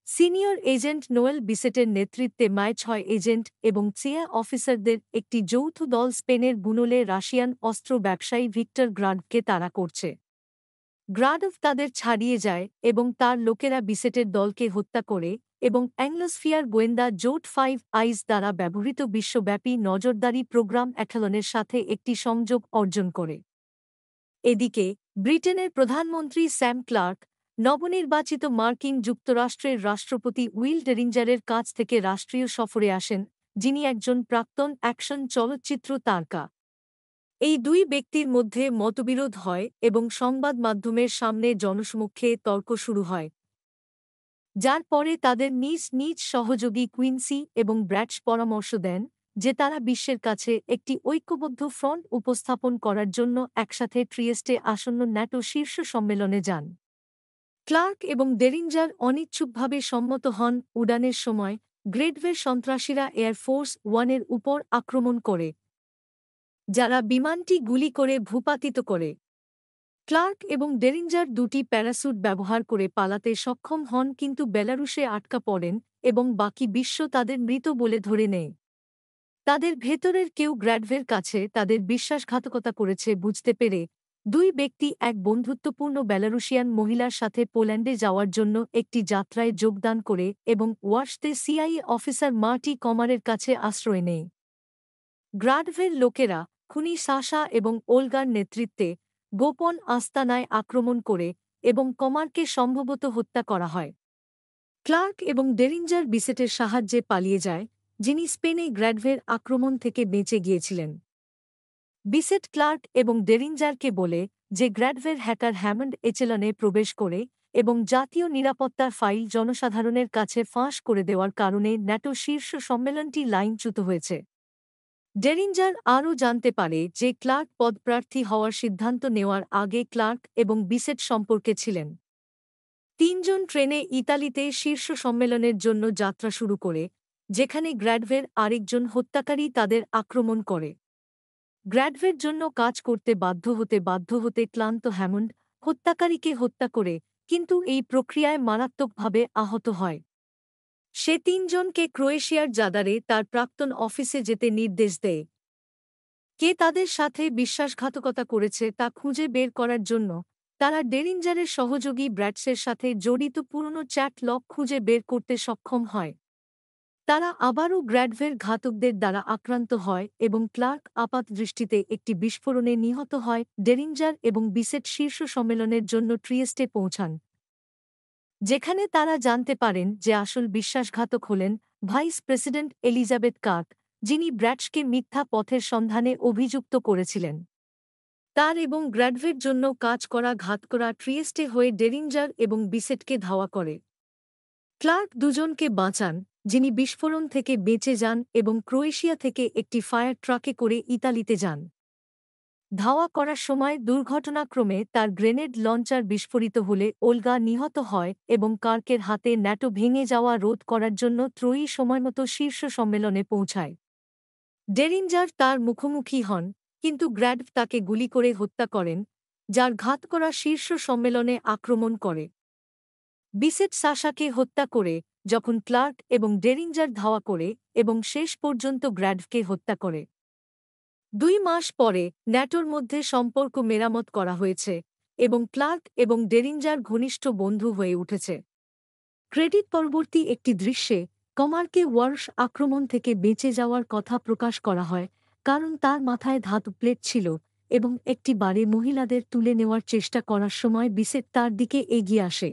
Senior agent Noel বিসেটের নেতৃত্বে 6 agent এবং CIA অফিসারদের একটি যৌথ দল স্পেনের বুনোলে রাশিয়ান অস্ত্র ব্যবসায়ী ভিক্টর গ্রাডভকে তাড়া করছে। গ্রাডভ তাদের ছাড়িয়ে যায় এবং তার লোকেরা বিসেটের দলকে হত্যা করে এবং অ্যাংলোস্ফিয়ার গোয়েন্দা জোট 5 আইস দ্বারা ব্যবহৃত বিশ্বব্যাপী নজরদারি প্রোগ্রাম অ্যাথলনের সাথে একটি সংযোগ অর্জন করে। এদিকে ব্রিটেনের প্রধানমন্ত্রী স্যাম ক্লার্ক নবনির্বাচিত মার্কিন যুক্তরাষ্ট্রের রাষ্ট্রপতি উইল ডেরিঞ্জারের কাছ থেকে রাষ্ট্রীয় সফরে আসেন, যিনি একজন প্রাক্তন অ্যাকশন চলচ্চিত্র তারকা। এই দুই ব্যক্তির মধ্যে মতবিরোধ হয় এবং সংবাদ মাধ্যমের সামনে জনসমক্ষে তর্ক শুরু হয়, যার পরে তাদের নিজ নিজ সহযোগী কুইন্সি এবং ব্র্যাডশ পরামর্শ দেন যে তারা বিশ্বের কাছে একটি ঐক্যবদ্ধ ফ্রন্ট উপস্থাপন করার জন্য একসাথে ট্রিয়েস্টে আসন্ন ন্যাটো শীর্ষ সম্মেলনে যান। ক্লার্ক এবং ডেরিঞ্জার অনিচ্ছুকভাবে সম্মত হন। উড়ানের সময় গ্রেডভের সন্ত্রাসীরা এয়ারফোর্স ওয়ানের উপর আক্রমণ করে, যারা বিমানটি গুলি করে ভূপাতিত করে। ক্লার্ক এবং ডেরিঞ্জার দুটি প্যারাসুট ব্যবহার করে পালাতে সক্ষম হন কিন্তু বেলারুশে আটকা পড়েন এবং বাকি বিশ্ব তাদের মৃত বলে ধরে নেয়। তাদের ভেতরের কেউ গ্র্যাডভের কাছে তাদের বিশ্বাসঘাতকতা করেছে বুঝতে পেরে দুই ব্যক্তি এক বন্ধুত্বপূর্ণ বেলারুশিয়ান মহিলার সাথে পোল্যান্ডে যাওয়ার জন্য একটি যাত্রায় যোগদান করে এবং ওয়ার্সতে সিআইএ অফিসার মার্টি কমারের কাছে আশ্রয় নেয়। গ্রাডভের লোকেরা খুনি সাশা এবং ওলগার নেতৃত্বে গোপন আস্তানায় আক্রমণ করে এবং কমারকে সম্ভবত হত্যা করা হয়। ক্লার্ক এবং ডেরিঞ্জার বিসেটের সাহায্যে পালিয়ে যায়, যিনি স্পেনে গ্র্যাডভের আক্রমণ থেকে বেঁচে গিয়েছিলেন। বিসেট ক্লার্ক এবং ডেরিঞ্জারকে বলে যে গ্র্যাডভের হ্যাকার হ্যামন্ড এচেলনে প্রবেশ করে এবং জাতীয় নিরাপত্তার ফাইল জনসাধারণের কাছে ফাঁস করে দেওয়ার কারণে ন্যাটো শীর্ষ সম্মেলনটি লাইনচ্যুত হয়েছে। ডেরিঞ্জার আরও জানতে পারে যে ক্লার্ক পদপ্রার্থী হওয়ার সিদ্ধান্ত নেওয়ার আগে ক্লার্ক এবং বিসেট সম্পর্কে ছিলেন। তিনজন ট্রেনে ইতালিতে শীর্ষ সম্মেলনের জন্য যাত্রা শুরু করে, যেখানে গ্র্যাডভের আরেকজন হত্যাকারী তাদের আক্রমণ করে। গ্র্যাডভের জন্য কাজ করতে বাধ্য হতে ক্লান্ত হ্যামন্ড হত্যাকারীকে হত্যা করে, কিন্তু এই প্রক্রিয়ায় মারাত্মকভাবে আহত হয়। সে তিনজনকে ক্রোয়েশিয়ার জাদারে তার প্রাক্তন অফিসে যেতে নির্দেশ দেয়। কে তাদের সাথে বিশ্বাসঘাতকতা করেছে তা খুঁজে বের করার জন্য তারা ডেরিঞ্জারের সহযোগী ব্র্যাডসের সাথে জড়িত পুরনো চ্যাট লগ খুঁজে বের করতে সক্ষম হয়। তারা আবারও গ্র্যাডভের ঘাতকদের দ্বারা আক্রান্ত হয় এবং ক্লার্ক আপাতদৃষ্টিতে একটি বিস্ফোরণে নিহত হয়। ডেরিঞ্জার এবং বিসেট শীর্ষ সম্মেলনের জন্য ট্রিয়েস্টে পৌঁছান, যেখানে তারা জানতে পারেন যে আসল বিশ্বাসঘাতক হলেন ভাইস প্রেসিডেন্ট এলিজাবেথ কার্ক, যিনি ব্র্যাডসকে মিথ্যা পথের সন্ধানে অভিযুক্ত করেছিলেন। তার এবং গ্র্যাডভের জন্য কাজ করা ঘাতকরা ট্রিয়েস্টে হয়ে ডেরিঞ্জার এবং বিসেটকে ধাওয়া করে। ক্লার্ক দুজনকে বাঁচান, যিনি বিস্ফোরণ থেকে বেঁচে যান এবং ক্রোয়েশিয়া থেকে একটি ফায়ার ট্রাকে করে ইতালিতে যান। ধাওয়া করার সময় দুর্ঘটনাক্রমে তার গ্রেনেড লঞ্চার বিস্ফোরিত হলে ওলগা নিহত হয় এবং কার্কের হাতে ন্যাটো ভেঙে যাওয়া রোধ করার জন্য ত্রয়ী সময়মতো শীর্ষ সম্মেলনে পৌঁছায়। ডেরিঞ্জার তার মুখোমুখি হন, কিন্তু গ্র্যাডভ তাকে গুলি করে হত্যা করেন, যার ঘাতকরা শীর্ষ সম্মেলনে আক্রমণ করে। বিসেট সাশাকে হত্যা করে যখন ক্লার্ক এবং ডেরিঞ্জার ধাওয়া করে এবং শেষ পর্যন্ত গ্র্যাডভকে হত্যা করে। 2 মাস পরে ন্যাটোর মধ্যে সম্পর্ক মেরামত করা হয়েছে এবং ক্লার্ক এবং ডেরিঞ্জার ঘনিষ্ঠ বন্ধু হয়ে উঠেছে। ক্রেডিট পরবর্তী একটি দৃশ্যে কমারকে ওয়ার্স আক্রমণ থেকে বেঁচে যাওয়ার কথা প্রকাশ করা হয়, কারণ তার মাথায় ধাতু প্লেট ছিল এবং একটি বারে মহিলাদের তুলে নেওয়ার চেষ্টা করার সময় বিসেট তার দিকে এগিয়ে আসে।